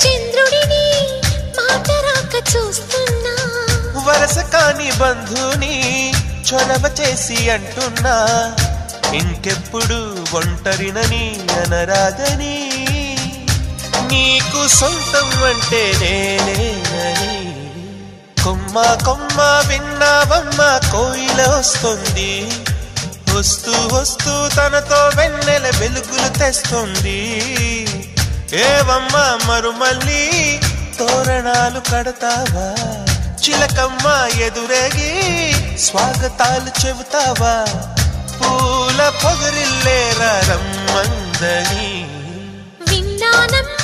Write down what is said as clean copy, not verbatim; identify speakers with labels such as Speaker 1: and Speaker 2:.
Speaker 1: చంద్రుడిని మాటరాక చూస్తున్నా
Speaker 2: వరస కాని బంధుని చొరవ చేసి అంటున్నా ఇంకెప్పుడు ఒంటరినని అనరాదని నీకు సొంతం అంటే నేనేనని కొమ్మ కొమ్మ విన్నావమ్మ కోయిల వస్తుంది వస్తూ వస్తూ తనతో వెన్నెల వెలుగులు తెస్తుంది ఏవమ్మ మరుమల్లి తోరణాలు కడతావా చిలకమ్మ ఎదురేగి స్వాగతాలు చెబుతావా పూల పొగరిల్లేరా రమ్మందని
Speaker 1: విన్నానమ్మ